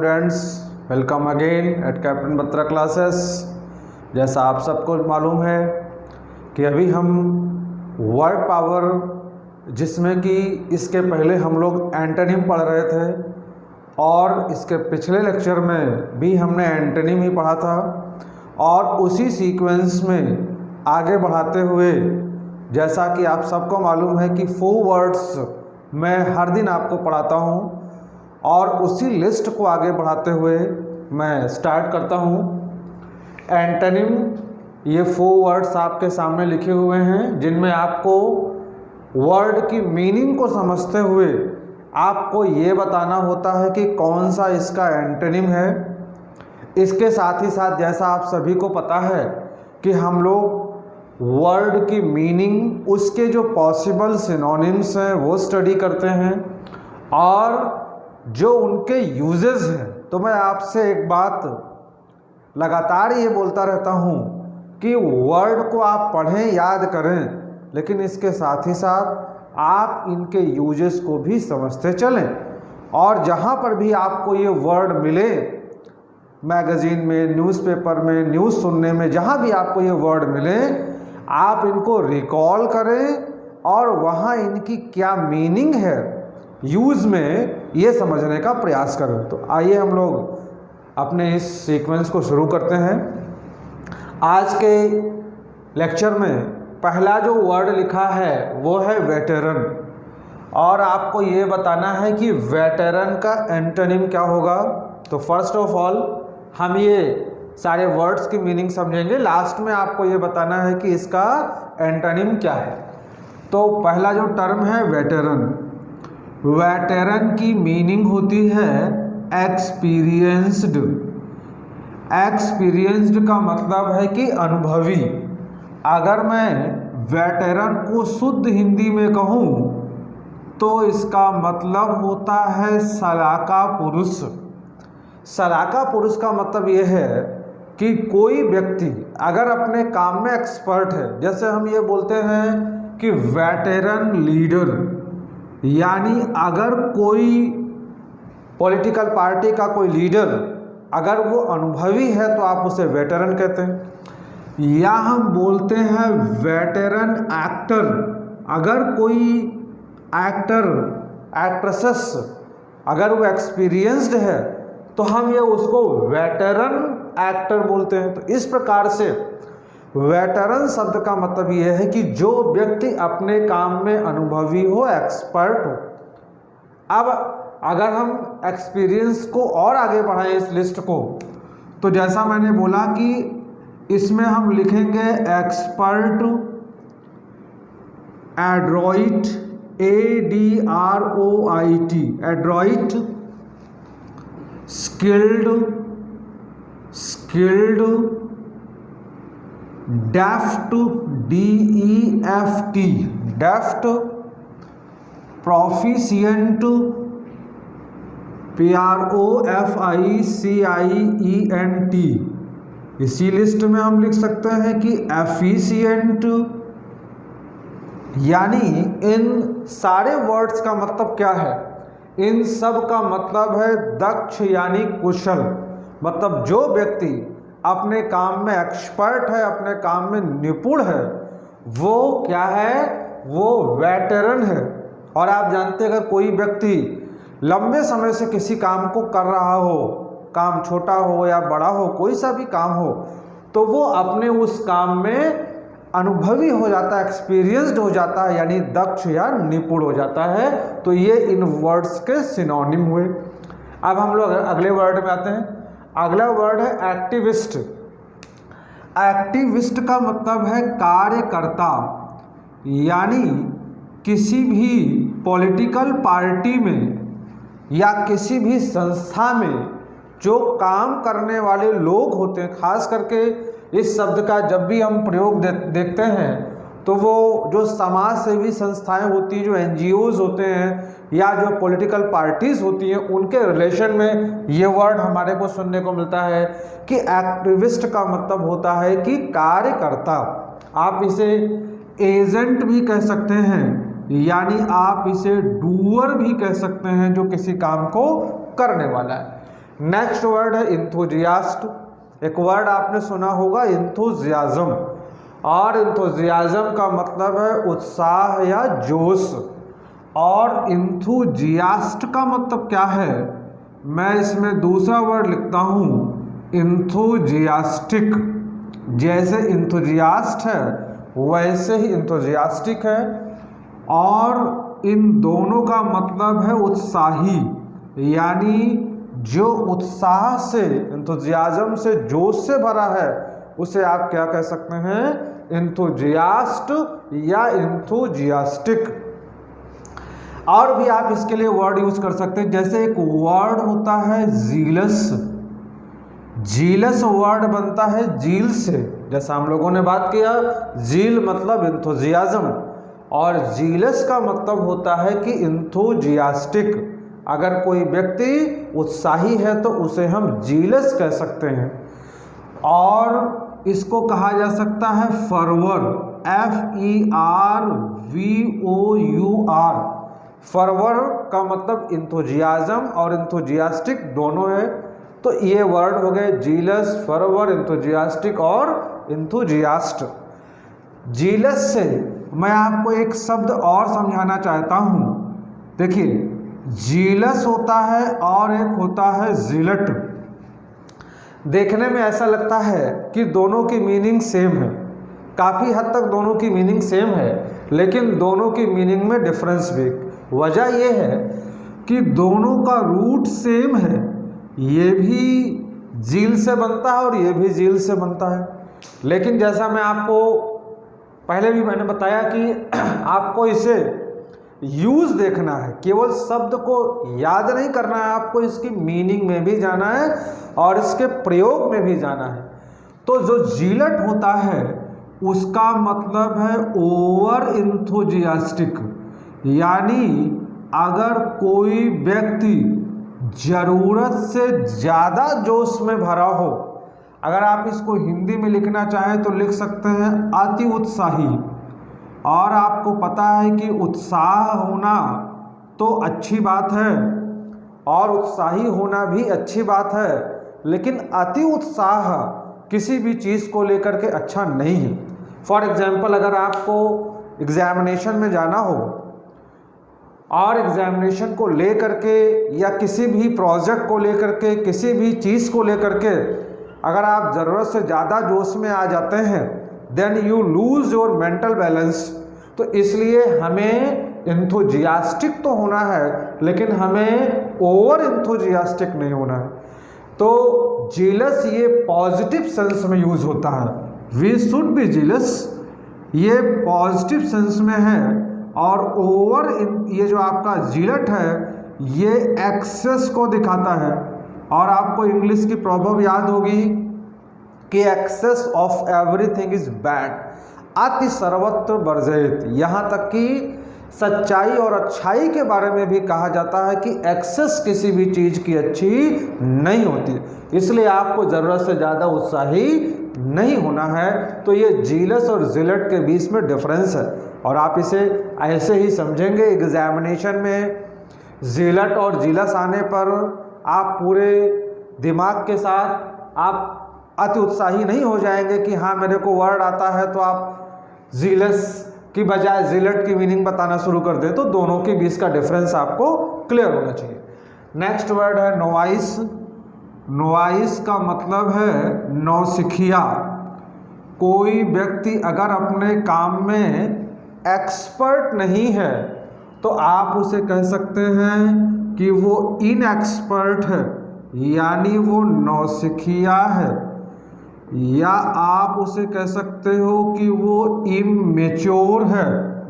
Students, welcome again at captain Batra classes. जैसा आप सबको मालूम है कि अभी हम वर्ड पावर, जिसमें कि इसके पहले हम लोग एंटोनिम पढ़ रहे थे और इसके पिछले लेक्चर में भी हमने एंटोनिम ही पढ़ा था, और उसी सीक्वेंस में आगे बढ़ाते हुए जैसा कि आप सबको मालूम है कि 4 वर्ड्स मैं हर दिन आपको पढ़ाता हूँ, और उसी लिस्ट को आगे बढ़ाते हुए मैं स्टार्ट करता हूँ। एंटोनिम, ये 4 वर्ड्स आपके सामने लिखे हुए हैं, जिनमें आपको वर्ड की मीनिंग को समझते हुए आपको ये बताना होता है कि कौन सा इसका एंटोनिम है। इसके साथ ही साथ जैसा आप सभी को पता है कि हम लोग वर्ड की मीनिंग, उसके जो पॉसिबल सिनोनिम्स हैं वो स्टडी करते हैं, और जो उनके यूजेस हैं। तो मैं आपसे एक बात लगातार ये बोलता रहता हूँ कि वर्ड को आप पढ़ें, याद करें, लेकिन इसके साथ ही साथ आप इनके यूजेस को भी समझते चलें। और जहाँ पर भी आपको ये वर्ड मिले, मैगज़ीन में, न्यूज़पेपर में, न्यूज़ सुनने में, जहाँ भी आपको ये वर्ड मिले, आप इनको रिकॉल करें और वहाँ इनकी क्या मीनिंग है यूज़ में, ये समझने का प्रयास करें। तो आइए हम लोग अपने इस सीक्वेंस को शुरू करते हैं। आज के लेक्चर में पहला जो वर्ड लिखा है वो है वेटेरन, और आपको ये बताना है कि वेटेरन का एंटोनिम क्या होगा। तो फर्स्ट ऑफ ऑल हम ये सारे वर्ड्स की मीनिंग समझेंगे, लास्ट में आपको ये बताना है कि इसका एंटोनिम क्या है। तो पहला जो टर्म है वेटेरन, वेटेरन की मीनिंग होती है एक्सपीरियंस्ड। एक्सपीरियंस्ड का मतलब है कि अनुभवी। अगर मैं वेटेरन को शुद्ध हिंदी में कहूँ तो इसका मतलब होता है सलाका पुरुष। सलाका पुरुष का मतलब ये है कि कोई व्यक्ति अगर अपने काम में एक्सपर्ट है, जैसे हम ये बोलते हैं कि वेटेरन लीडर, यानी अगर कोई पॉलिटिकल पार्टी का कोई लीडर अगर वो अनुभवी है तो आप उसे वेटेरन कहते हैं। या हम बोलते हैं वेटेरन एक्टर, अगर कोई एक्टर, एक्ट्रेसेस अगर वो एक्सपीरियंस्ड है तो हम ये उसको वेटेरन एक्टर बोलते हैं। तो इस प्रकार से वेटेरन शब्द का मतलब ये है कि जो व्यक्ति अपने काम में अनुभवी हो, एक्सपर्ट हो। अब अगर हम एक्सपीरियंस को और आगे बढ़ाएं इस लिस्ट को, तो जैसा मैंने बोला कि इसमें हम लिखेंगे expert, adroit, ADROIT, adroit, skilled, deft, DEFT, deft, proficient, PROFICIENT। इसी लिस्ट में हम लिख सकते हैं कि एफिशिएंट। यानी इन सारे वर्ड्स का मतलब क्या है? इन सब का मतलब है दक्ष यानी कुशल। मतलब जो व्यक्ति अपने काम में एक्सपर्ट है, अपने काम में निपुण है, वो क्या है? वो वेटेरन है। और आप जानते हैं अगर कोई व्यक्ति लंबे समय से किसी काम को कर रहा हो, काम छोटा हो या बड़ा हो, कोई सा भी काम हो, तो वो अपने उस काम में अनुभवी हो जाता है, एक्सपीरियंस्ड हो जाता है, यानी दक्ष या निपुण हो जाता है। तो ये इन वर्ड्स के सिनोनिम हुए। अब हम लोग अगले वर्ड में आते हैं। अगला वर्ड है एक्टिविस्ट। एक्टिविस्ट का मतलब है कार्यकर्ता, यानी किसी भी पॉलिटिकल पार्टी में या किसी भी संस्था में जो काम करने वाले लोग होते हैं। खास करके इस शब्द का जब भी हम प्रयोग देखते हैं तो वो जो समाज सेवी संस्थाएं होती हैं, जो NGOs होते हैं, या जो पॉलिटिकल पार्टीज़ होती हैं, उनके रिलेशन में ये वर्ड हमारे को सुनने को मिलता है कि एक्टिविस्ट का मतलब होता है कि कार्यकर्ता। आप इसे एजेंट भी कह सकते हैं, यानी आप इसे डूअर भी कह सकते हैं, जो किसी काम को करने वाला है। नेक्स्ट वर्ड है इंथुजियास्ट। एक वर्ड आपने सुना होगा इंथुजियाज्म, और इंथुजियाज्म का मतलब है उत्साह या जोश, और इंथुजियास्ट का मतलब क्या है, मैं इसमें दूसरा वर्ड लिखता हूँ इंथुजियास्टिक। जैसे इंथुजियास्ट है वैसे ही इंथुजियास्टिक है, और इन दोनों का मतलब है उत्साही, यानी जो उत्साह से, इंथुजियाज्म से, जोश से भरा है उसे आप क्या कह सकते हैं, इंथुजियास्ट या इंथुजियास्टिक। और भी आप इसके लिए वर्ड यूज कर सकते हैं, जैसे एक वर्ड होता है जीलस। जीलस वर्ड बनता है जील से, जैसा हम लोगों ने बात किया, जील मतलब इंथुजियाज्म, और जीलस का मतलब होता है कि इंथुजियास्टिक। अगर कोई व्यक्ति उत्साही है तो उसे हम जीलस कह सकते हैं। और इसको कहा जा सकता है फर्वर, FERVOUR। फर्वर का मतलब इंथुजियाज्म और इंथुजियास्टिक दोनों है। तो ये वर्ड हो गए जीलस, फर्वर, इंथुजियास्टिक और इंथुजियास्ट। जीलस से मैं आपको एक शब्द और समझाना चाहता हूँ। देखिए, जीलस होता है और एक होता है जिलट। देखने में ऐसा लगता है कि दोनों की मीनिंग सेम है, काफ़ी हद तक दोनों की मीनिंग सेम है, लेकिन दोनों की मीनिंग में डिफरेंस भी। वजह यह है कि दोनों का रूट सेम है, ये भी जील से बनता है और ये भी जील से बनता है। लेकिन जैसा मैं आपको पहले भी मैंने बताया कि आपको इसे यूज़ देखना है, केवल शब्द को याद नहीं करना है, आपको इसकी मीनिंग में भी जाना है और इसके प्रयोग में भी जाना है। तो जो जीलट होता है उसका मतलब है ओवर इंथुजियास्टिक, यानी अगर कोई व्यक्ति ज़रूरत से ज़्यादा जोश में भरा हो, अगर आप इसको हिंदी में लिखना चाहें तो लिख सकते हैं अति उत्साही। और आपको पता है कि उत्साह होना तो अच्छी बात है और उत्साही होना भी अच्छी बात है, लेकिन अति उत्साह किसी भी चीज़ को लेकर के अच्छा नहीं है। फॉर एग्जाम्पल, अगर आपको एग्जामिनेशन में जाना हो और एग्जामिनेशन को लेकर के या किसी भी प्रोजेक्ट को लेकर के, किसी भी चीज़ को लेकर के अगर आप ज़रूरत से ज़्यादा जोश में आ जाते हैं, then you lose your mental balance. तो इसलिए हमें इंथुजियास्टिक तो होना है, लेकिन हमें ओवर इंथुजियास्टिक नहीं होना है। तो जीलस ये पॉजिटिव सेंस में यूज़ होता है, वी शुड बी जीलस, ये पॉजिटिव सेंस में है। और ओवर ये जो आपका जीलट है ये एक्सेस को दिखाता है। और आपको इंग्लिश की प्रॉवर्ब याद होगी कि excess of everything is bad, अति सर्वत्र वर्जित। यहाँ तक कि सच्चाई और अच्छाई के बारे में भी कहा जाता है कि एक्सेस किसी भी चीज़ की अच्छी नहीं होती, इसलिए आपको ज़रूरत से ज़्यादा उत्साही नहीं होना है। तो ये जीलस और जिलट के बीच में डिफरेंस है, और आप इसे ऐसे ही समझेंगे। एग्जामिनेशन में जिलट और जीलस आने पर आप पूरे दिमाग के साथ आप अति उत्साही नहीं हो जाएंगे कि हाँ मेरे को वर्ड आता है, तो आप जीलस की बजाय जिलट की मीनिंग बताना शुरू कर दें। तो दोनों के बीच का डिफरेंस आपको क्लियर होना चाहिए। नेक्स्ट वर्ड है नोवाइस। नोवाइस का मतलब है नौसिखिया। कोई व्यक्ति अगर अपने काम में एक्सपर्ट नहीं है तो आप उसे कह सकते हैं कि वो इनएक्सपर्ट है, यानी वो नौसिखिया है। या आप उसे कह सकते हो कि वो इमेच्योर है।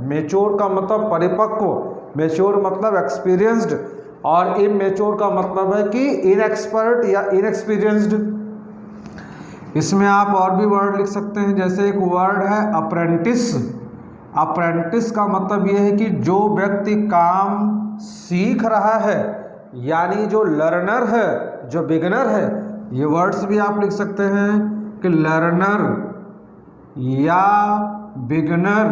मेच्योर का मतलब परिपक्व, मेच्योर मतलब एक्सपीरियंस्ड, और इमेच्योर का मतलब है कि इनएक्सपर्ट या इनएक्सपीरियंस्ड। इसमें आप और भी वर्ड लिख सकते हैं, जैसे एक वर्ड है अप्रेंटिस। अप्रेंटिस का मतलब ये है कि जो व्यक्ति काम सीख रहा है, यानी जो लर्नर है, जो बिगिनर है। ये वर्ड्स भी आप लिख सकते हैं कि लर्नर या बिगिनर,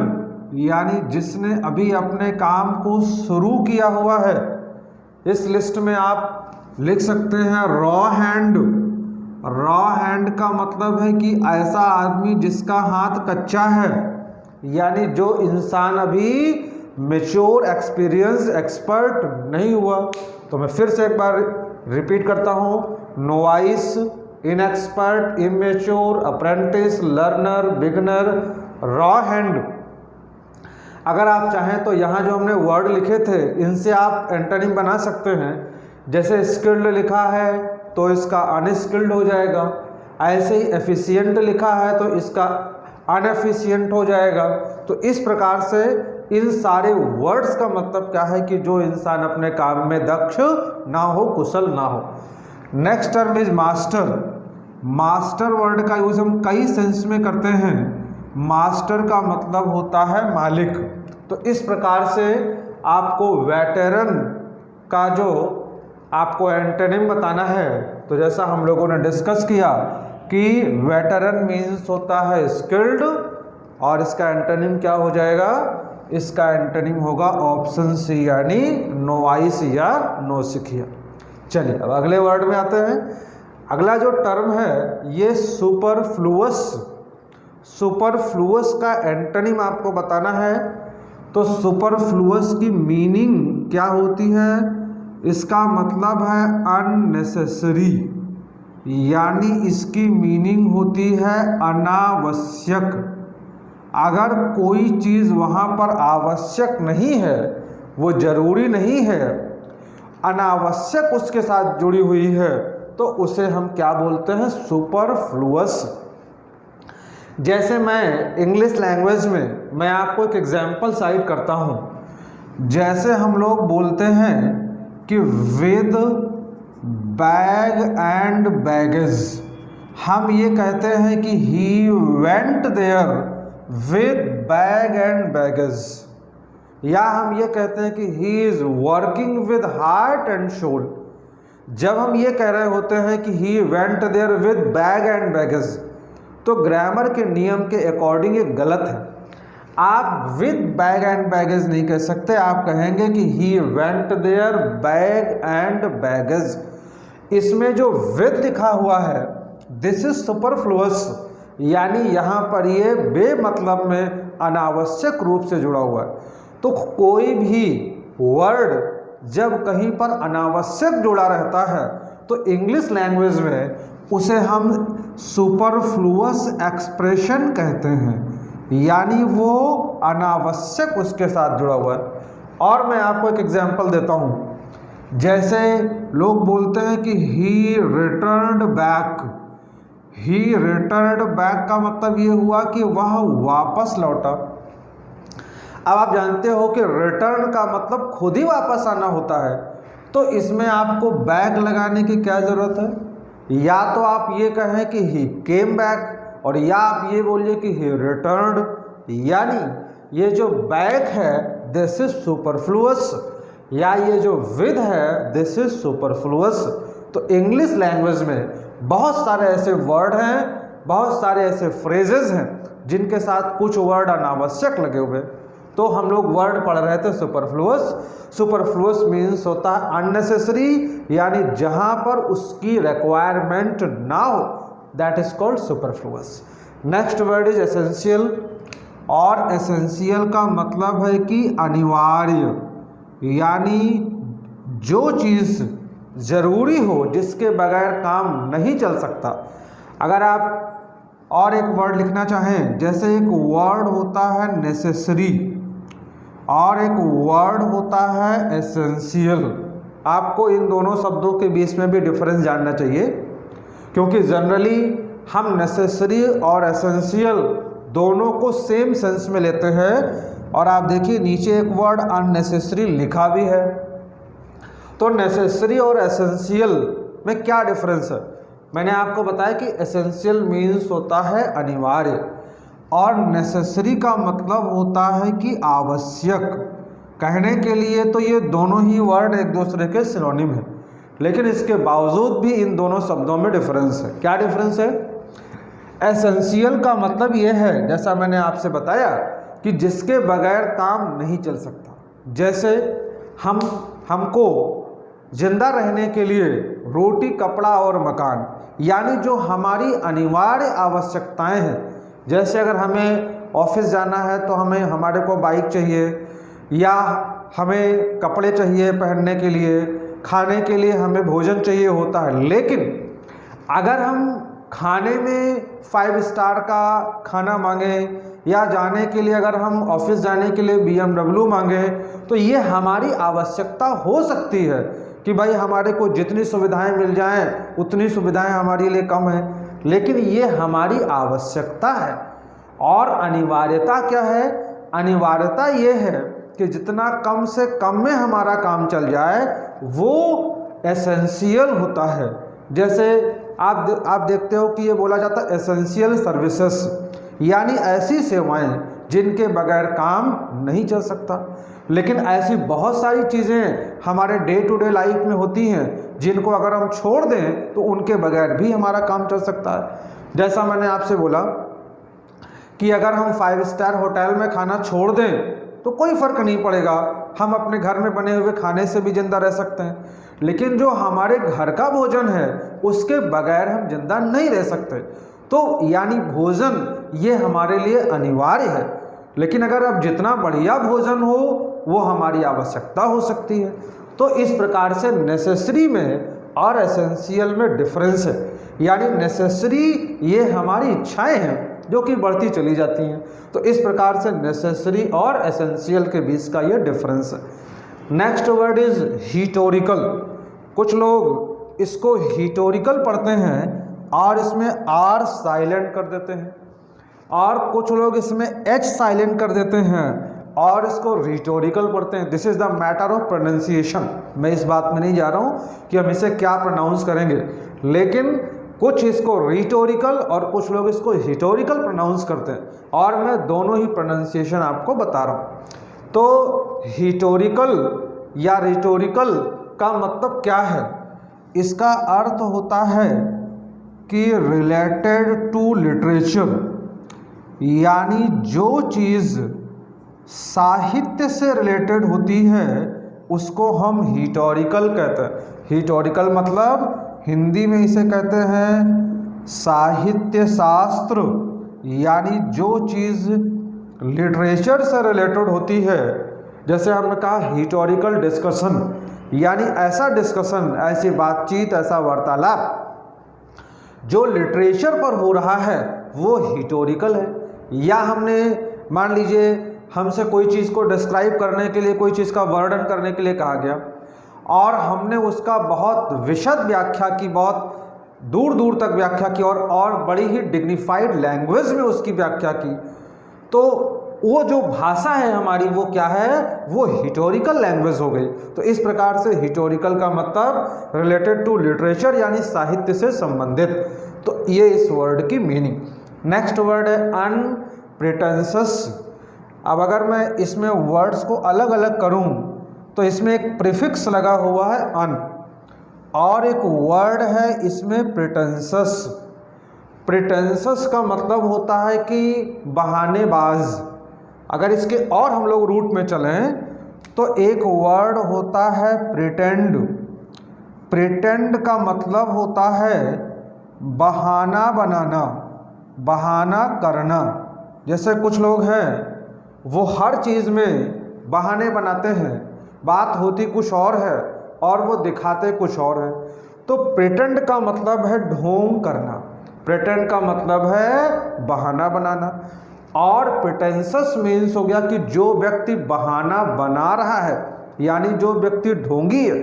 यानी जिसने अभी अपने काम को शुरू किया हुआ है। इस लिस्ट में आप लिख सकते हैं रॉ हैंड। रॉ हैंड का मतलब है कि ऐसा आदमी जिसका हाथ कच्चा है, यानी जो इंसान अभी मैच्योर, एक्सपीरियंस, एक्सपर्ट नहीं हुआ। तो मैं फिर से एक बार रिपीट करता हूँ, novice, inexpert, immature, apprentice, learner, beginner, raw hand. अगर आप चाहें तो यहाँ जो हमने वर्ड लिखे थे इनसे आप एंटोनिम बना सकते हैं। जैसे स्किल्ड लिखा है तो इसका अनस्किल्ड हो जाएगा, ऐसे ही एफिशिएंट लिखा है तो इसका अनएफिशिएंट हो जाएगा। तो इस प्रकार से इन सारे वर्ड्स का मतलब क्या है कि जो इंसान अपने काम में दक्ष ना हो, कुशल ना हो। Next term is master. Master word का यूज हम कई सेंस में करते हैं। मास्टर का मतलब होता है मालिक। तो इस प्रकार से आपको वेटेरन का जो आपको एंटोनिम बताना है, तो जैसा हम लोगों ने डिस्कस किया कि वेटेरन मीन्स होता है स्किल्ड, और इसका एंटोनिम क्या हो जाएगा, इसका एंटोनिम होगा ऑप्शन सी, यानी नोवाइस या नौसिखिया। चलिए अब अगले वर्ड में आते हैं। अगला जो टर्म है ये सुपरफ्लुअस। सुपरफ्लुअस का एंटोनिम आपको बताना है। तो सुपरफ्लुअस की मीनिंग क्या होती है, इसका मतलब है अननेसेसरी, यानी इसकी मीनिंग होती है अनावश्यक। अगर कोई चीज़ वहाँ पर आवश्यक नहीं है, वो ज़रूरी नहीं है, अनावश्यक उसके साथ जुड़ी हुई है, तो उसे हम क्या बोलते हैं, सुपरफ्लुअस। जैसे मैं इंग्लिश लैंग्वेज में मैं आपको एक एग्जाम्पल साइट करता हूँ। जैसे हम लोग बोलते हैं कि विद बैग एंड बैगेज, हम ये कहते हैं कि he went there with bag and baggage, या हम ये कहते हैं कि he is working with heart and soul. जब हम ये कह रहे होते हैं कि he went there with bag and baggage, तो ग्रामर के नियम के अकॉर्डिंग ये गलत है। आप विद बैग एंड बैगेज नहीं कह सकते, आप कहेंगे कि he went there bag and baggage. इसमें जो विद लिखा हुआ है दिस इज सुपरफ्लुअस, यानी यहाँ पर ये बेमतलब में अनावश्यक रूप से जुड़ा हुआ है। तो कोई भी वर्ड जब कहीं पर अनावश्यक जुड़ा रहता है तो इंग्लिश लैंग्वेज में उसे हम सुपरफ्लुअस एक्सप्रेशन कहते हैं, यानी वो अनावश्यक उसके साथ जुड़ा हुआ है। और मैं आपको एक एग्जांपल देता हूँ। जैसे लोग बोलते हैं कि ही रिटर्न्ड बैक। ही रिटर्न्ड बैक का मतलब ये हुआ कि वह वापस लौटा। अब आप जानते हो कि रिटर्न का मतलब खुद ही वापस आना होता है, तो इसमें आपको बैक लगाने की क्या ज़रूरत है। या तो आप ये कहें कि ही केम बैक, और या आप ये बोलिए कि ही रिटर्न्ड, यानी ये जो बैक है दिस इज सुपरफ्लुअस, या ये जो विद है दिस इज सुपरफ्लुअस। तो इंग्लिश लैंग्वेज में बहुत सारे ऐसे वर्ड हैं, बहुत सारे ऐसे फ्रेजेस हैं जिनके साथ कुछ वर्ड अनावश्यक लगे हुए। तो हम लोग वर्ड पढ़ रहे थे सुपरफ्लुअस। सुपरफ्लुअस मीन्स होता है अननेसेसरी, यानी जहाँ पर उसकी रिक्वायरमेंट ना हो, that is called superfluous. Next word is essential. और एसेंशियल का मतलब है कि अनिवार्य, यानी जो चीज़ ज़रूरी हो, जिसके बगैर काम नहीं चल सकता। अगर आप और एक वर्ड लिखना चाहें, जैसे एक वर्ड होता है नेसेसरी और एक वर्ड होता है एसेंशियल। आपको इन दोनों शब्दों के बीच में भी डिफरेंस जानना चाहिए, क्योंकि जनरली हम नेसेसरी और एसेंशियल दोनों को सेम सेंस में लेते हैं। और आप देखिए नीचे एक वर्ड अननेसेसरी लिखा भी है। तो नेसेसरी और एसेंशियल में क्या डिफरेंस है, मैंने आपको बताया कि एसेंशियल मीन्स होता है अनिवार्य, और नेसेसरी का मतलब होता है कि आवश्यक। कहने के लिए तो ये दोनों ही वर्ड एक दूसरे के सिनोनिम है, लेकिन इसके बावजूद भी इन दोनों शब्दों में डिफरेंस है। क्या डिफरेंस है? एसेंशियल का मतलब ये है, जैसा मैंने आपसे बताया, कि जिसके बगैर काम नहीं चल सकता। जैसे हमको जिंदा रहने के लिए रोटी, कपड़ा और मकान, यानी जो हमारी अनिवार्य आवश्यकताएं हैं। जैसे अगर हमें ऑफिस जाना है तो हमारे को बाइक चाहिए, या हमें कपड़े चाहिए पहनने के लिए, खाने के लिए हमें भोजन चाहिए होता है। लेकिन अगर हम खाने में 5 स्टार का खाना मांगे, या जाने के लिए अगर हम ऑफिस जाने के लिए BMW मांगे, तो ये हमारी आवश्यकता हो सकती है कि भाई हमारे को जितनी सुविधाएं मिल जाएं उतनी सुविधाएं हमारे लिए कम है, लेकिन ये हमारी आवश्यकता है। और अनिवार्यता क्या है? अनिवार्यता ये है कि जितना कम से कम में हमारा काम चल जाए वो एसेंशियल होता है। जैसे आप देखते हो कि ये बोला जाता है एसेंशियल सर्विसेज, यानी ऐसी सेवाएं जिनके बगैर काम नहीं चल सकता। लेकिन ऐसी बहुत सारी चीज़ें हमारे डे टू डे लाइफ में होती हैं जिनको अगर हम छोड़ दें तो उनके बगैर भी हमारा काम चल सकता है। जैसा मैंने आपसे बोला कि अगर हम 5 स्टार होटल में खाना छोड़ दें तो कोई फ़र्क नहीं पड़ेगा, हम अपने घर में बने हुए खाने से भी जिंदा रह सकते हैं। लेकिन जो हमारे घर का भोजन है उसके बगैर हम जिंदा नहीं रह सकते। तो यानी भोजन ये हमारे लिए अनिवार्य है। लेकिन अगर अब जितना बढ़िया भोजन हो वो हमारी आवश्यकता हो सकती है। तो इस प्रकार से नेसेसरी में और एसेंशियल में डिफरेंस है। यानी नेसेसरी ये हमारी इच्छाएं हैं जो कि बढ़ती चली जाती हैं। तो इस प्रकार से नेसेसरी और एसेंशियल के बीच का ये डिफरेंस है। Next word is historical. कुछ लोग इसको हिस्टोरिकल पढ़ते हैं और इसमें आर साइलेंट कर देते हैं, और कुछ लोग इसमें एच साइलेंट कर देते हैं और इसको रिटोरिकल पढ़ते हैं। This is the matter of pronunciation. मैं इस बात में नहीं जा रहा हूँ कि हम इसे क्या प्रोनाउंस करेंगे, लेकिन कुछ इसको रिटोरिकल और कुछ लोग इसको हिस्टोरिकल प्रोनाउंस करते हैं, और मैं दोनों ही प्रोनाउंसिएशन आपको बता रहा हूँ। तो हिस्टोरिकल या रिटोरिकल का मतलब क्या है? इसका अर्थ होता है कि रिलेटेड टू लिटरेचर, यानी जो चीज़ साहित्य से रिलेटेड होती है उसको हम हिस्टोरिकल कहते हैं। हिस्टोरिकल मतलब हिंदी में इसे कहते हैं साहित्य शास्त्र, यानी जो चीज़ लिटरेचर से रिलेटेड होती है। जैसे हमने कहा हिस्टोरिकल डिस्कशन, यानी ऐसा डिस्कशन, ऐसी बातचीत, ऐसा वार्तालाप जो लिटरेचर पर हो रहा है वो हिस्टोरिकल है। या हमने मान लीजिए हमसे कोई चीज़ को डिस्क्राइब करने के लिए, कोई चीज़ का वर्णन करने के लिए कहा गया और हमने उसका बहुत विशद व्याख्या की, बहुत दूर दूर तक व्याख्या की और बड़ी ही डिग्निफाइड लैंग्वेज में उसकी व्याख्या की, तो वो जो भाषा है हमारी वो क्या है? वो हिस्टोरिकल लैंग्वेज हो गई। तो इस प्रकार से हिस्टोरिकल का मतलब रिलेटेड टू लिटरेचर, यानी साहित्य से संबंधित। तो ये इस वर्ड की मीनिंग। नेक्स्ट वर्ड है अनप्रिटेंशियस। अब अगर मैं इसमें वर्ड्स को अलग अलग करूं तो इसमें एक प्रीफिक्स लगा हुआ है अन, और एक वर्ड है इसमें प्रिटेंशियस। प्रिटेंशियस का मतलब होता है कि बहानेबाज। अगर इसके और हम लोग रूट में चलें तो एक वर्ड होता है प्रिटेंड। प्रिटेंड का मतलब होता है बहाना बनाना, बहाना करना। जैसे कुछ लोग हैं वो हर चीज़ में बहाने बनाते हैं, बात होती कुछ और है और वो दिखाते कुछ और है। तो प्रिटेंड का मतलब है ढोंग करना, प्रिटेंड का मतलब है बहाना बनाना। और प्रिटेंशियस मीन्स हो गया कि जो व्यक्ति बहाना बना रहा है, यानी जो व्यक्ति ढोंगी है।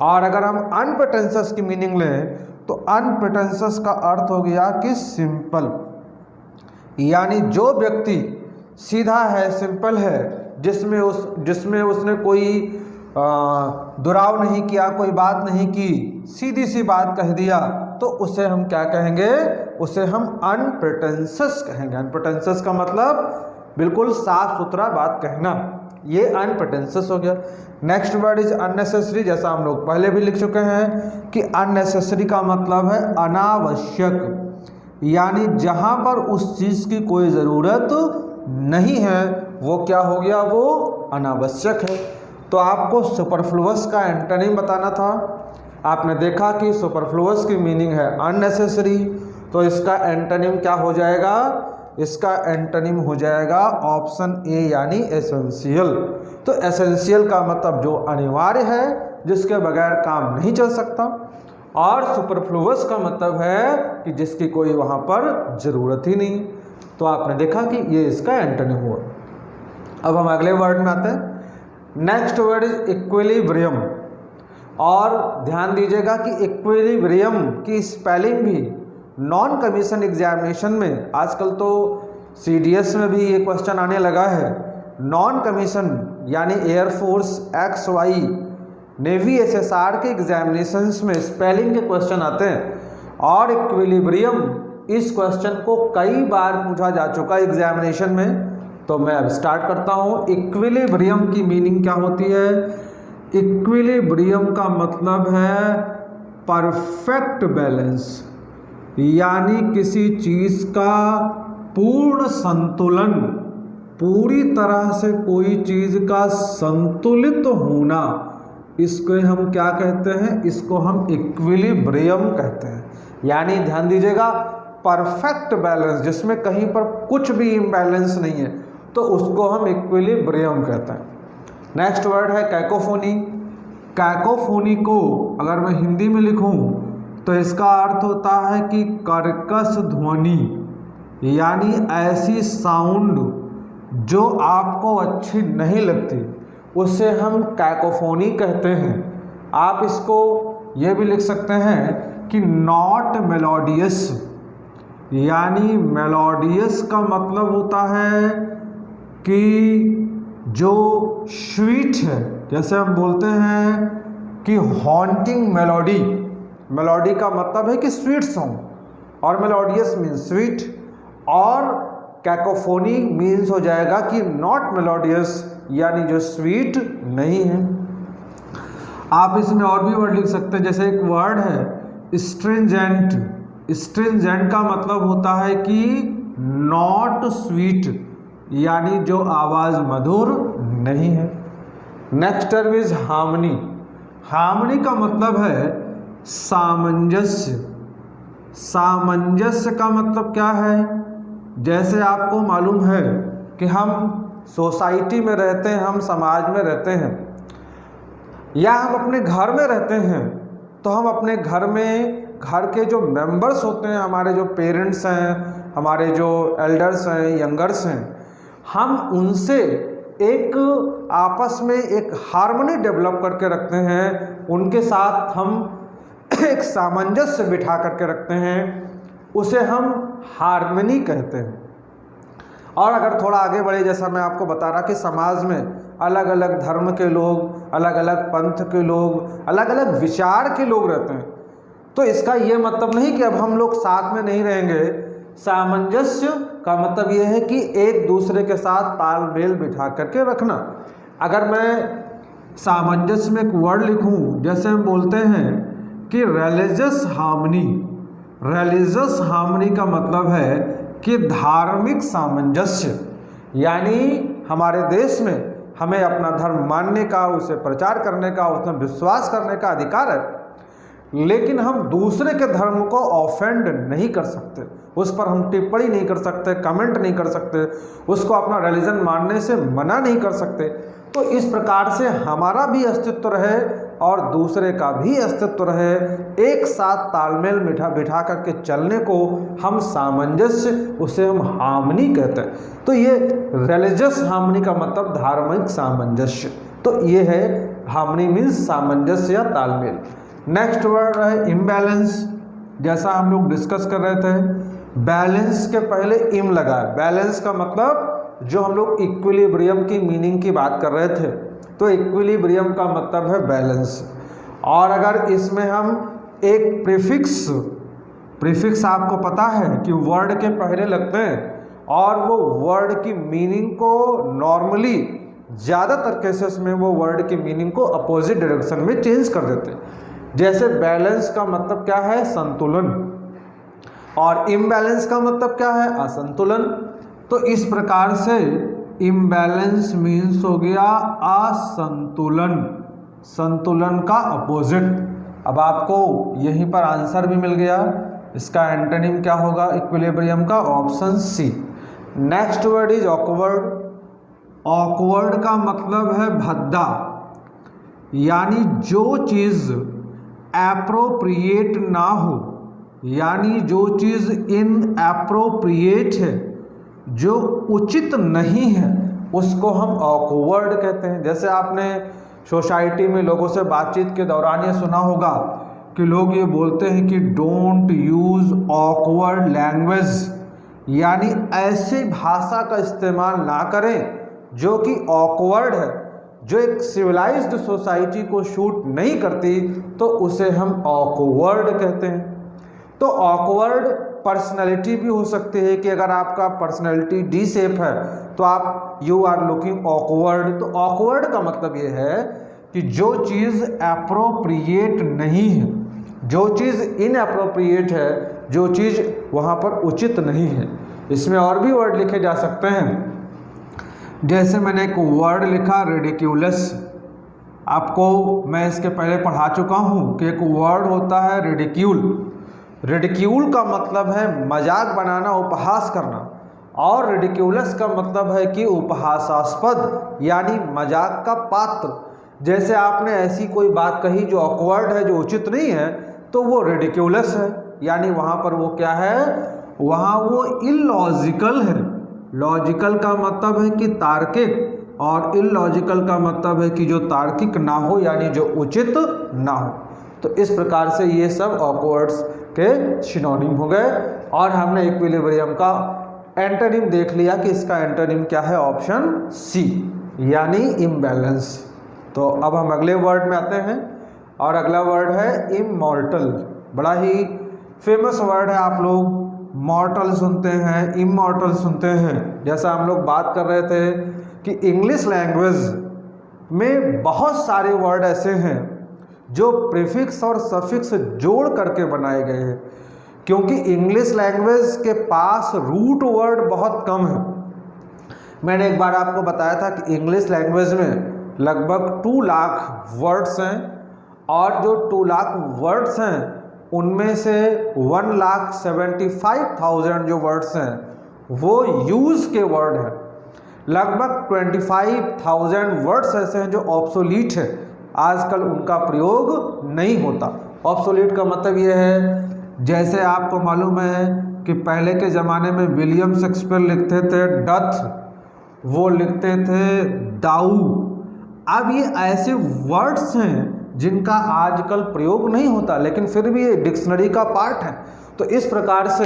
और अगर हम अनप्रिटेंशियस की मीनिंग लें तो अनप्रिटेंशियस का अर्थ हो गया कि सिंपल, यानी जो व्यक्ति सीधा है, सिंपल है, जिसमें उसने कोई दुराव नहीं किया, कोई बात नहीं की, सीधी सी बात कह दिया, तो उसे हम क्या कहेंगे? उसे हम अनप्रिटेंशियस कहेंगे। अनप्रिटेंशियस का मतलब बिल्कुल साफ सुथरा बात कहना, ये अनप्रिटेंशियस हो गया। Next word is unnecessary. जैसा हम लोग पहले भी लिख चुके हैं कि अननेसेसरी का मतलब है अनावश्यक, यानी जहाँ पर उस चीज़ की कोई ज़रूरत नहीं है वो क्या हो गया? वो अनावश्यक है। तो आपको सुपरफ्लुअस का एंटोनिम बताना था। आपने देखा कि सुपरफ्लुअस की मीनिंग है अननेसेसरी, तो इसका एंटोनिम क्या हो जाएगा? इसका एंटोनिम हो जाएगा ऑप्शन ए यानी एसेंशियल। तो एसेंशियल का मतलब जो अनिवार्य है, जिसके बगैर काम नहीं चल सकता, और सुपरफ्लुअस का मतलब है कि जिसकी कोई वहाँ पर ज़रूरत ही नहीं। तो आपने देखा कि ये इसका एंटोनिम हुआ। अब हम अगले वर्ड में आते हैं। Next word is equilibrium. और ध्यान दीजिएगा कि इक्विलिब्रियम की स्पेलिंग भी नॉन कमीशन एग्जामिनेशन में, आजकल तो CDS में भी ये क्वेश्चन आने लगा है, नॉन कमीशन यानी एयरफोर्स XY नेवी SSR के एग्जामिनेशंस में स्पेलिंग के क्वेश्चन आते हैं। और इक्विलिब्रियम इस क्वेश्चन को कई बार पूछा जा चुका एग्जामिनेशन में। तो मैं अब स्टार्ट करता हूँ। इक्विलिब्रियम की मीनिंग क्या होती है? इक्विलिब्रियम का मतलब है परफेक्ट बैलेंस, यानी किसी चीज़ का पूर्ण संतुलन, पूरी तरह से कोई चीज़ का संतुलित होना, इसको हम क्या कहते हैं? इसको हम इक्विलिब्रियम कहते हैं। यानी ध्यान दीजिएगा, परफेक्ट बैलेंस जिसमें कहीं पर कुछ भी इम्बैलेंस नहीं है, तो उसको हम इक्विलिब्रियम कहते हैं। नेक्स्ट वर्ड है कैकोफोनी। कैकोफोनी को अगर मैं हिंदी में लिखूं तो इसका अर्थ होता है कि कर्कश ध्वनि, यानी ऐसी साउंड जो आपको अच्छी नहीं लगती, उसे हम कैकोफोनी कहते हैं। आप इसको ये भी लिख सकते हैं कि नॉट मेलोडियस, यानी मेलोडियस का मतलब होता है कि जो स्वीट है, जैसे हम बोलते हैं कि हॉन्टिंग मेलोडी, मेलोडी का मतलब है कि स्वीट सॉन्ग, और मेलोडियस मीन्स स्वीट, और कैकोफोनी मीन्स हो जाएगा कि नॉट मेलोडियस, यानी जो स्वीट नहीं है। आप इसमें और भी वर्ड लिख सकते हैं, जैसे एक वर्ड है स्ट्रिंजेंट। स्ट्रिंजेंट का मतलब होता है कि नॉट स्वीट, यानी जो आवाज़ मधुर नहीं है। Next term is harmony. Harmony का मतलब है सामंजस्य। सामंजस्य का मतलब क्या है? जैसे आपको मालूम है कि हम सोसाइटी में रहते हैं, हम समाज में रहते हैं, या हम अपने घर में रहते हैं, तो हम अपने घर में घर के जो मेंबर्स होते हैं, हमारे जो पेरेंट्स हैं, हमारे जो एल्डर्स हैं, यंगर्स हैं, हम उनसे एक आपस में एक हार्मनी डेवलप करके रखते हैं, उनके साथ हम एक सामंजस्य बिठा करके रखते हैं, उसे हम हार्मनी कहते हैं। और अगर थोड़ा आगे बढ़े, जैसा मैं आपको बता रहा कि समाज में अलग अलग धर्म के लोग, अलग अलग पंथ के लोग, अलग अलग विचार के लोग रहते हैं, तो इसका ये मतलब नहीं कि अब हम लोग साथ में नहीं रहेंगे। सामंजस्य का मतलब ये है कि एक दूसरे के साथ तालमेल बिठा करके रखना। अगर मैं सामंजस्य में एक वर्ड लिखूं, जैसे हम बोलते हैं कि रिलीजियस हार्मनी। रिलीजियस हार्मनी का मतलब है कि धार्मिक सामंजस्य, यानी हमारे देश में हमें अपना धर्म मानने का, उसे प्रचार करने का, उसमें विश्वास करने का अधिकार है, लेकिन हम दूसरे के धर्म को ऑफेंड नहीं कर सकते, उस पर हम टिप्पणी नहीं कर सकते, कमेंट नहीं कर सकते, उसको अपना रिलीजन मानने से मना नहीं कर सकते। तो इस प्रकार से हमारा भी अस्तित्व रहे और दूसरे का भी अस्तित्व रहे, एक साथ तालमेल बिठा करके चलने को हम सामंजस्य, उसे हम हार्मनी कहते हैं। तो ये रिलीजियस हार्मनी का मतलब धार्मिक सामंजस्य। तो ये है हार्मनी मीन्स सामंजस्य या तालमेल। नेक्स्ट वर्ड है इम्बैलेंस। जैसा हम लोग डिस्कस कर रहे थे, बैलेंस के पहले इम लगा है। बैलेंस का मतलब जो हम लोग इक्विलिब्रियम की मीनिंग की बात कर रहे थे, तो इक्विलिब्रियम का मतलब है बैलेंस। और अगर इसमें हम एक प्रीफिक्स आपको पता है कि वर्ड के पहले लगते हैं, और वो वर्ड की मीनिंग को नॉर्मली ज़्यादातर केसेस में वो वर्ड की मीनिंग को अपोजिट डायरेक्शन में चेंज कर देते हैं। जैसे बैलेंस का मतलब क्या है? संतुलन, और इम्बैलेंस का मतलब क्या है? असंतुलन। तो इस प्रकार से इम्बैलेंस मीन्स हो गया असंतुलन, संतुलन का अपोजिट। अब आपको यहीं पर आंसर भी मिल गया। इसका एंटोनिम क्या होगा इक्विलिब्रियम का? Option C. Next word is awkward. Awkward का मतलब है भद्दा, यानी जो चीज़ एप्रोप्रिएट ना हो, यानी जो चीज़ इनएप्रोप्रिएट है, जो उचित नहीं है, उसको हम ऑकवर्ड कहते हैं। जैसे आपने सोसाइटी में लोगों से बातचीत के दौरान ये सुना होगा कि लोग ये बोलते हैं कि डोंट यूज़ ऑकवर्ड लैंग्वेज, यानी ऐसी भाषा का इस्तेमाल ना करें जो कि ऑकवर्ड है, जो एक सिविलाइज्ड सोसाइटी को शूट नहीं करती, तो उसे हम ऑकवर्ड कहते हैं। तो ऑकवर्ड पर्सनैलिटी भी हो सकती है कि अगर आपका पर्सनैलिटी डी शेप है तो आप यू आर लुकिंग ऑकवर्ड। तो ऑकवर्ड का मतलब ये है कि जो चीज़ एप्रोप्रिएट नहीं है, जो चीज़ इनएप्रोप्रिएट है, जो चीज़ वहाँ पर उचित नहीं है। इसमें और भी वर्ड लिखे जा सकते हैं। जैसे मैंने एक वर्ड लिखा रिडिक्यूलस, आपको मैं इसके पहले पढ़ा चुका हूँ कि एक वर्ड होता है रिडिक्यूल। रिडिक्यूल का मतलब है मजाक बनाना, उपहास करना, और रिडिक्यूलस का मतलब है कि उपहासास्पद यानी मजाक का पात्र। जैसे आपने ऐसी कोई बात कही जो ऑकवर्ड है, जो उचित नहीं है, तो वो रिडिक्यूलस है, यानी वहाँ पर वो क्या है, वहाँ वो इलॉजिकल है। लॉजिकल का मतलब है कि तार्किक, और इलॉजिकल का मतलब है कि जो तार्किक ना हो, यानी जो उचित ना हो। तो इस प्रकार से ये सब ऑकवर्ड्स के सिनोनिम हो गए। और हमने इक्विलिब्रियम का एंटोनिम देख लिया कि इसका एंटोनिम क्या है, ऑप्शन सी, यानी इम्बैलेंस। तो अब हम अगले वर्ड में आते हैं, और अगला वर्ड है इमॉर्टल। बड़ा ही फेमस वर्ड है, आप लोग मॉर्टल सुनते हैं, इमॉर्टल सुनते हैं। जैसा हम लोग बात कर रहे थे कि इंग्लिश लैंग्वेज में बहुत सारे वर्ड ऐसे हैं जो प्रीफिक्स और सफिक्स जोड़ करके बनाए गए हैं, क्योंकि इंग्लिश लैंग्वेज के पास रूट वर्ड बहुत कम है। मैंने एक बार आपको बताया था कि इंग्लिश लैंग्वेज में लगभग 2 लाख वर्ड्स हैं, और जो 2 लाख वर्ड्स हैं उनमें से 1,75,000 जो वर्ड्स हैं वो यूज़ के वर्ड हैं। लगभग 25,000 वर्ड्स ऐसे हैं जो ऑब्सोलीट है, आजकल उनका प्रयोग नहीं होता। ऑब्सोलीट का मतलब ये है, जैसे आपको मालूम है कि पहले के ज़माने में विलियम शेक्सपियर लिखते थे डथ, वो लिखते थे दाऊ। अब ये ऐसे वर्ड्स हैं जिनका आजकल प्रयोग नहीं होता, लेकिन फिर भी ये डिक्शनरी का पार्ट है। तो इस प्रकार से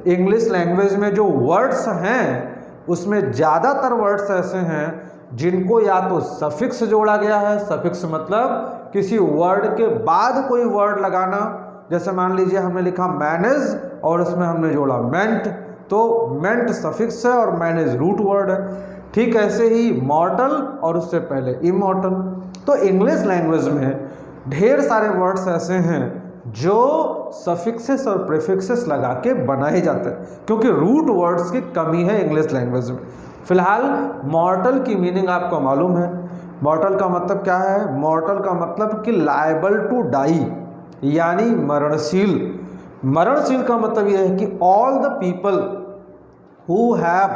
इंग्लिश लैंग्वेज में जो वर्ड्स हैं उसमें ज़्यादातर वर्ड्स ऐसे हैं जिनको या तो सफिक्स जोड़ा गया है। सफिक्स मतलब किसी वर्ड के बाद कोई वर्ड लगाना। जैसे मान लीजिए हमने लिखा मैनेज और उसमें हमने जोड़ा मेंट, तो मेंट सफिक्स है और मैनेज रूट वर्ड है। ठीक ऐसे ही मॉर्टल और उससे पहले इमॉर्टल। तो इंग्लिश लैंग्वेज में ढेर सारे वर्ड्स ऐसे हैं जो सफिक्सेस और प्रीफिक्सेस लगा के बनाए जाते हैं, क्योंकि रूट वर्ड्स की कमी है इंग्लिश लैंग्वेज में। फिलहाल मॉर्टल की मीनिंग आपको मालूम है। मॉर्टल का मतलब क्या है? मॉर्टल का मतलब कि लायबल टू डाई, यानी मरणशील। मरणशील का मतलब यह है कि all the people who have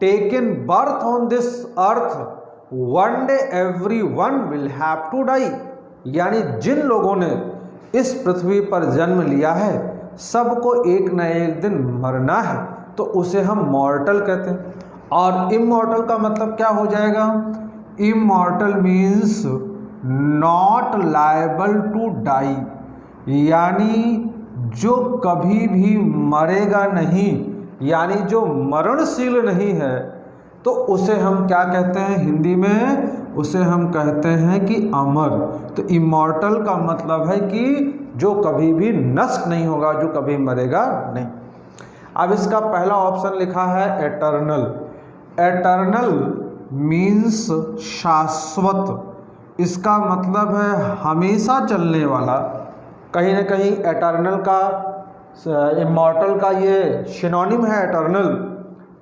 taken birth on this earth one day everyone will have to die, यानी जिन लोगों ने इस पृथ्वी पर जन्म लिया है सबको एक न एक दिन मरना है, तो उसे हम मॉर्टल कहते हैं। और इमॉर्टल का मतलब क्या हो जाएगा? Immortal means not liable to die, यानी जो कभी भी मरेगा नहीं, यानी जो मरणशील नहीं है, तो उसे हम क्या कहते हैं हिंदी में? उसे हम कहते हैं कि अमर। तो इमॉर्टल का मतलब है कि जो कभी भी नष्ट नहीं होगा, जो कभी मरेगा नहीं। अब इसका पहला ऑप्शन लिखा है एटर्नल। एटर्नल मीन्स शाश्वत। इसका मतलब है हमेशा चलने वाला। कहीं ना कहीं एटर्नल का, इमॉर्टल का ये सिनोनिम है एटर्नल।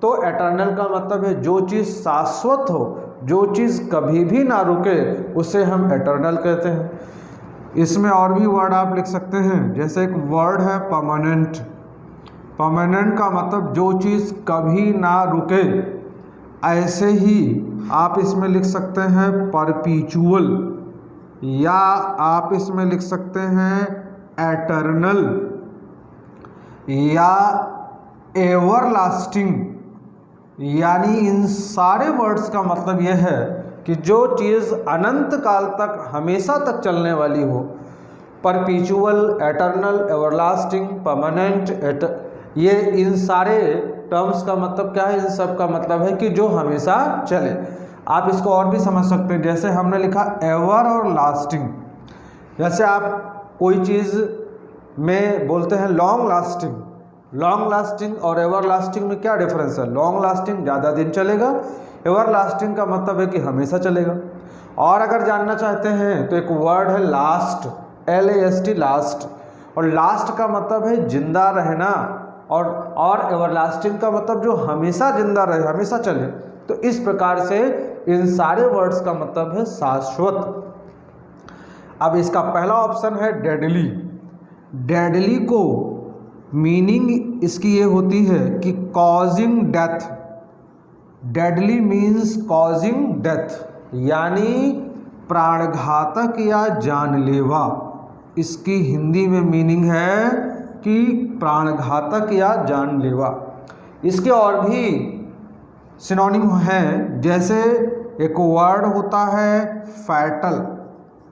तो एटर्नल का मतलब है जो चीज़ शाश्वत हो, जो चीज़ कभी भी ना रुके, उसे हम एटर्नल कहते हैं। इसमें और भी वर्ड आप लिख सकते हैं, जैसे एक वर्ड है परमानेंट। परमानेंट का मतलब जो चीज़ कभी ना रुके। ऐसे ही आप इसमें लिख सकते हैं परपीचुअल, या आप इसमें लिख सकते हैं एटर्नल, या एवरलास्टिंग। यानी इन सारे वर्ड्स का मतलब यह है कि जो चीज़ अनंत काल तक हमेशा तक चलने वाली हो। परपीचुअल, एटर्नल, एवरलास्टिंग, परमानेंट, ये इन सारे टर्म्स का मतलब क्या है? इन सब का मतलब है कि जो हमेशा चले। आप इसको और भी समझ सकते हैं, जैसे हमने लिखा एवर और लास्टिंग। जैसे आप कोई चीज़ में बोलते हैं लॉन्ग लास्टिंग। लॉन्ग लास्टिंग और एवर लास्टिंग में क्या डिफरेंस है? लॉन्ग लास्टिंग ज़्यादा दिन चलेगा, एवर लास्टिंग का मतलब है कि हमेशा चलेगा। और अगर जानना चाहते हैं तो एक वर्ड है लास्ट, LAST, लास्ट। और लास्ट का मतलब है जिंदा रहना, और एवरलास्टिंग का मतलब जो हमेशा जिंदा रहे, हमेशा चले। तो इस प्रकार से इन सारे वर्ड्स का मतलब है शाश्वत। अब इसका पहला ऑप्शन है डेडली। डेडली को मीनिंग इसकी ये होती है कि causing death. Deadly means causing death, यानी प्राणघातक या जानलेवा। इसकी हिंदी में मीनिंग है कि प्राणघातक या जानलेवा। इसके और भी सिनोनिम हैं, जैसे एक वर्ड होता है फैटल,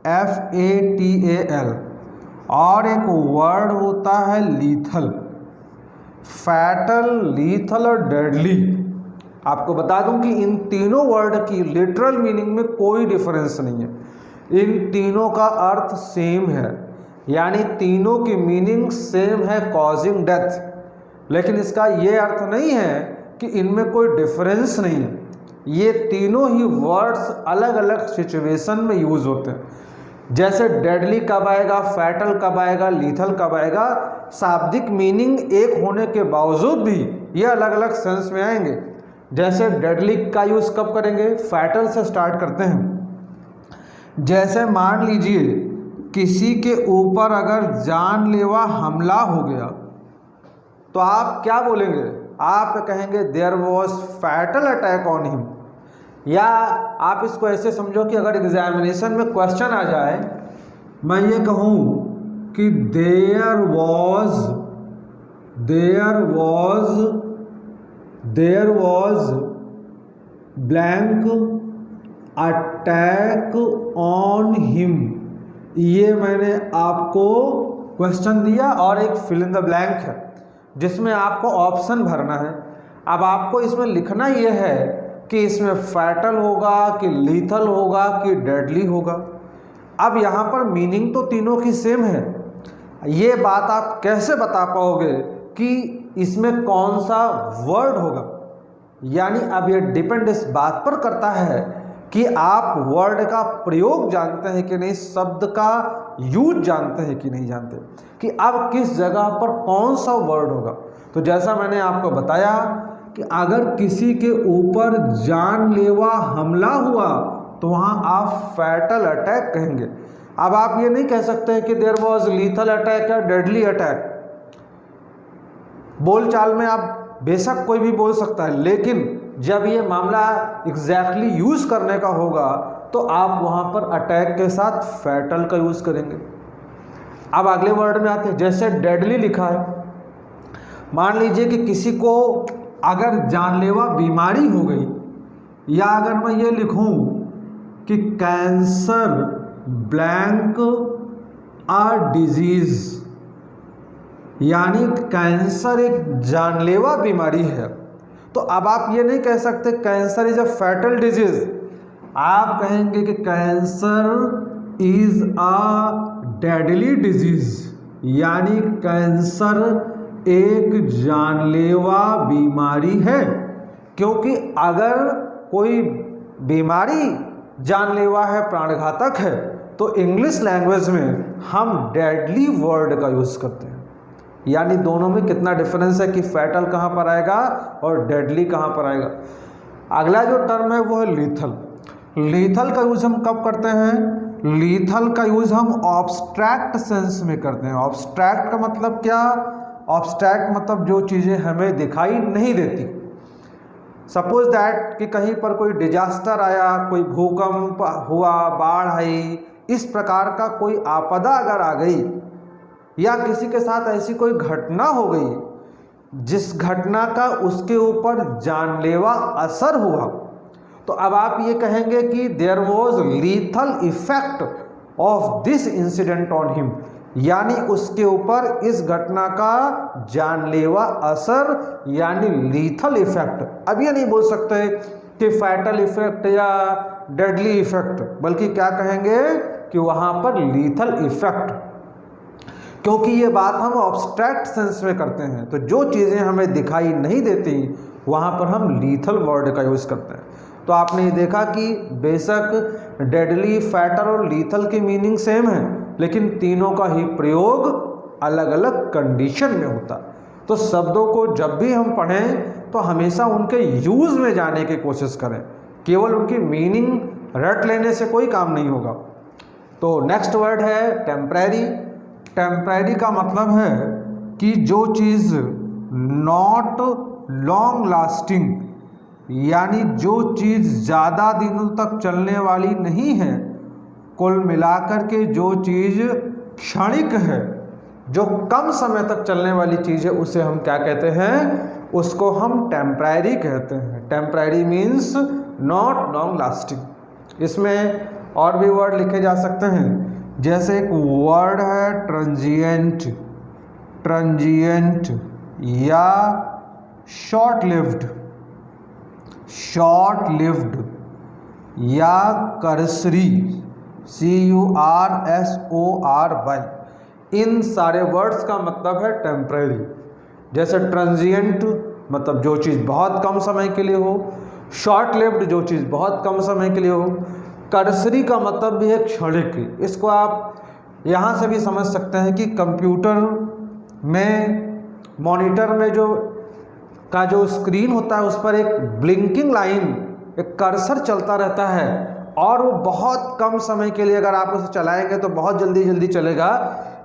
FATAL, और एक वर्ड होता है लीथल। फैटल, लीथल और डेडली। आपको बता दूं कि इन तीनों वर्ड की लिटरल मीनिंग में कोई डिफरेंस नहीं है। इन तीनों का अर्थ सेम है, यानी तीनों की मीनिंग सेम है, कॉजिंग डेथ। लेकिन इसका ये अर्थ नहीं है कि इनमें कोई डिफरेंस नहीं है। ये तीनों ही वर्ड्स अलग अलग सिचुएशन में यूज़ होते हैं। जैसे डेडली कब आएगा, फैटल कब आएगा, लीथल कब आएगा, शाब्दिक मीनिंग एक होने के बावजूद भी ये अलग अलग सेंस में आएंगे। जैसे डेडली का यूज़ कब करेंगे? फैटल से स्टार्ट करते हैं। जैसे मान लीजिए किसी के ऊपर अगर जानलेवा हमला हो गया तो आप क्या बोलेंगे? आप कहेंगे there was fatal attack on him. या आप इसको ऐसे समझो कि अगर एग्जामिनेशन में क्वेश्चन आ जाए, मैं ये कहूँ कि there was blank attack on him. ये मैंने आपको क्वेश्चन दिया और एक फिल इन द ब्लैंक है जिसमें आपको ऑप्शन भरना है। अब आपको इसमें लिखना यह है कि इसमें फैटल होगा कि लीथल होगा कि डेडली होगा। अब यहाँ पर मीनिंग तो तीनों की सेम है। ये बात आप कैसे बता पाओगे कि इसमें कौन सा वर्ड होगा? यानी अब ये डिपेंड इस बात पर करता है कि आप वर्ड का प्रयोग जानते हैं कि नहीं, शब्द का यूज जानते हैं कि नहीं जानते, कि अब किस जगह पर कौन सा वर्ड होगा। तो जैसा मैंने आपको बताया कि अगर किसी के ऊपर जानलेवा हमला हुआ तो वहाँ आप फैटल अटैक कहेंगे। अब आप ये नहीं कह सकते कि देयर वॉज लीथल अटैक या डेडली अटैक। बोलचाल में आप बेशक कोई भी बोल सकता है, लेकिन जब ये मामला एग्जैक्टली यूज़ करने का होगा तो आप वहाँ पर अटैक के साथ फैटल का यूज़ करेंगे। अब अगले वर्ड में आते हैं, जैसे डेडली लिखा है। मान लीजिए कि किसी को अगर जानलेवा बीमारी हो गई, या अगर मैं ये लिखूं कि कैंसर ब्लैंक आ डिजीज़, यानी कैंसर एक जानलेवा बीमारी है, तो अब आप ये नहीं कह सकते cancer is a fatal disease. आप कहेंगे कि cancer is a deadly disease, यानी कैंसर एक जानलेवा बीमारी है। क्योंकि अगर कोई बीमारी जानलेवा है, प्राणघातक है, तो इंग्लिश लैंग्वेज में हम डेडली वर्ड का यूज़ करते हैं। यानी दोनों में कितना डिफरेंस है कि फैटल कहाँ पर आएगा और डेडली कहाँ पर आएगा। अगला जो टर्म है वो है लीथल। लीथल का यूज़ हम कब करते हैं? लीथल का यूज़ हम ऑब्स्ट्रैक्ट सेंस में करते हैं। ऑब्स्ट्रैक्ट का मतलब क्या? ऑब्स्ट्रैक्ट मतलब जो चीज़ें हमें दिखाई नहीं देती। सपोज दैट कि कहीं पर कोई डिजास्टर आया, कोई भूकंप हुआ, बाढ़ आई, इस प्रकार का कोई आपदा अगर आ गई या किसी के साथ ऐसी कोई घटना हो गई जिस घटना का उसके ऊपर जानलेवा असर हुआ, तो अब आप ये कहेंगे कि there was lethal effect of this incident on him, यानी उसके ऊपर इस घटना का जानलेवा असर यानी लीथल इफेक्ट। अब ये नहीं बोल सकते कि फैटल इफेक्ट या डेडली इफेक्ट, बल्कि क्या कहेंगे कि वहाँ पर लीथल इफेक्ट, क्योंकि ये बात हम ऑब्स्ट्रैक्ट सेंस में करते हैं। तो जो चीज़ें हमें दिखाई नहीं देती वहाँ पर हम लीथल वर्ड का यूज़ करते हैं। तो आपने ये देखा कि बेशक डेडली, फैटल और लीथल की मीनिंग सेम है, लेकिन तीनों का ही प्रयोग अलग अलग कंडीशन में होता। तो शब्दों को जब भी हम पढ़ें तो हमेशा उनके यूज़ में जाने की कोशिश करें, केवल उनकी मीनिंग रट लेने से कोई काम नहीं होगा। तो नेक्स्ट वर्ड है टेम्परेरी। टेम्परेरी का मतलब है कि जो चीज़ नॉट लॉन्ग लास्टिंग, यानी जो चीज़ ज़्यादा दिनों तक चलने वाली नहीं है, कुल मिलाकर के जो चीज़ क्षणिक है, जो कम समय तक चलने वाली चीज़ है, उसे हम क्या कहते हैं? उसको हम टेम्परेरी कहते हैं। Temporary means not long lasting. इसमें और भी वर्ड लिखे जा सकते हैं, जैसे एक वर्ड है ट्रांजिएंट, ट्रांजिएंट या शॉर्ट लिव्ड, शॉर्ट लिव्ड या करसरी, CURSORY। इन सारे वर्ड्स का मतलब है टेम्परेरी। जैसे ट्रांजिएंट मतलब जो चीज़ बहुत कम समय के लिए हो, शॉर्ट लिव्ड जो चीज़ बहुत कम समय के लिए हो, करसरी का मतलब भी है क्षणिक। इसको आप यहाँ से भी समझ सकते हैं कि कंप्यूटर में, मॉनिटर में जो स्क्रीन होता है उस पर एक ब्लिंकिंग लाइन, एक कर्सर चलता रहता है और वो बहुत कम समय के लिए अगर आप उसे चलाएंगे तो बहुत जल्दी जल्दी चलेगा,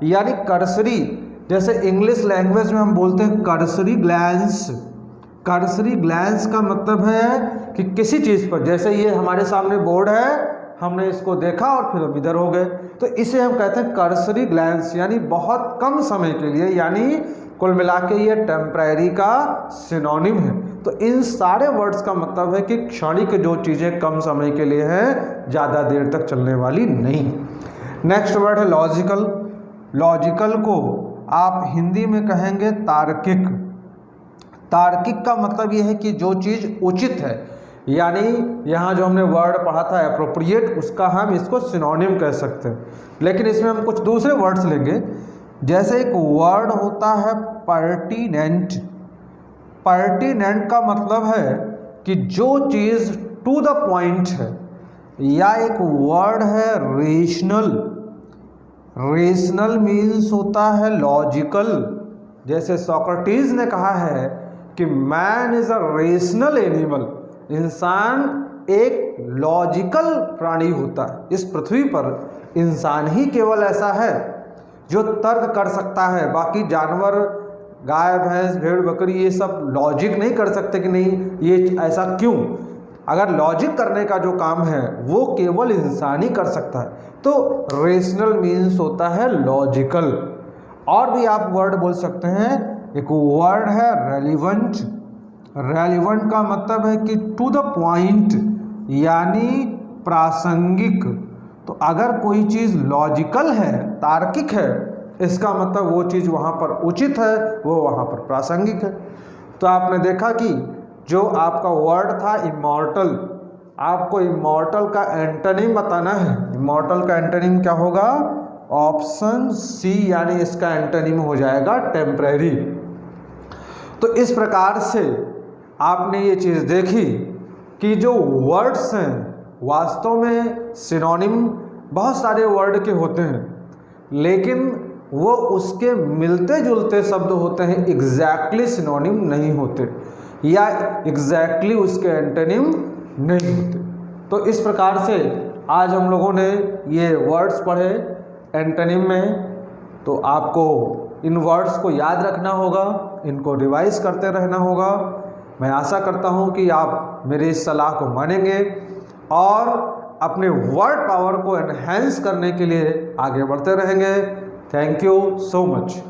यानी कर्सरी। जैसे इंग्लिश लैंग्वेज में हम बोलते हैं कर्सरी ग्लैंस। कर्सरी ग्लैंस का मतलब है कि किसी चीज़ पर, जैसे ये हमारे सामने बोर्ड है, हमने इसको देखा और फिर हम इधर हो गए, तो इसे हम कहते हैं कर्सरी ग्लैंस, यानी बहुत कम समय के लिए, यानी कुल मिला के ये टेम्परेरी का सिनोनिम है। तो इन सारे वर्ड्स का मतलब है कि क्षणिक जो चीज़ें कम समय के लिए हैं, ज़्यादा देर तक चलने वाली नहीं। नेक्स्ट वर्ड है लॉजिकल। लॉजिकल को आप हिंदी में कहेंगे तार्किक। तार्किक का मतलब ये है कि जो चीज़ उचित है, यानी यहाँ जो हमने वर्ड पढ़ा था एप्रोप्रिएट, उसका हम इसको सिनोनिम कह सकते हैं। लेकिन इसमें हम कुछ दूसरे वर्ड्स लेंगे, जैसे एक वर्ड होता है पर्टिनेंट। पर्टिनेंट का मतलब है कि जो चीज़ टू द पॉइंट है, या एक वर्ड है रेशनल। रेशनल मीन्स होता है लॉजिकल। जैसे सोक्रेटिस ने कहा है कि man is a rational animal, इंसान एक लॉजिकल प्राणी होता है। इस पृथ्वी पर इंसान ही केवल ऐसा है जो तर्क कर सकता है। बाकी जानवर, गाय, भैंस, भेड़, बकरी, ये सब लॉजिक नहीं कर सकते कि नहीं ये ऐसा क्यों। अगर लॉजिक करने का जो काम है वो केवल इंसान ही कर सकता है। तो रेशनल मीन्स होता है लॉजिकल। और भी आप वर्ड बोल सकते हैं, एक वर्ड है रेलिवेंट। रेलिवेंट का मतलब है कि टू द पॉइंट, यानी प्रासंगिक। तो अगर कोई चीज़ लॉजिकल है, तार्किक है, इसका मतलब वो चीज़ वहाँ पर उचित है, वो वहाँ पर प्रासंगिक है। तो आपने देखा कि जो आपका वर्ड था इमॉर्टल, आपको इमॉर्टल का एंटोनिम बताना है। इमॉर्टल का एंटोनिम क्या होगा? ऑप्शन सी, यानी इसका एंटोनिम हो जाएगा टेम्परेरी। तो इस प्रकार से आपने ये चीज़ देखी कि जो वर्ड्स हैं वास्तव में सिनोनिम बहुत सारे वर्ड के होते हैं, लेकिन वो उसके मिलते जुलते शब्द होते हैं, एग्जैक्टली सिनोनिम नहीं होते या एग्जैक्टली उसके एंटोनिम नहीं होते। तो इस प्रकार से आज हम लोगों ने ये वर्ड्स पढ़े एंटोनिम में, तो आपको इन वर्ड्स को याद रखना होगा, इनको रिवाइज करते रहना होगा। मैं आशा करता हूँ कि आप मेरी इस सलाह को मानेंगे और अपने वर्ड पावर को एनहेंस करने के लिए आगे बढ़ते रहेंगे। Thank you so much.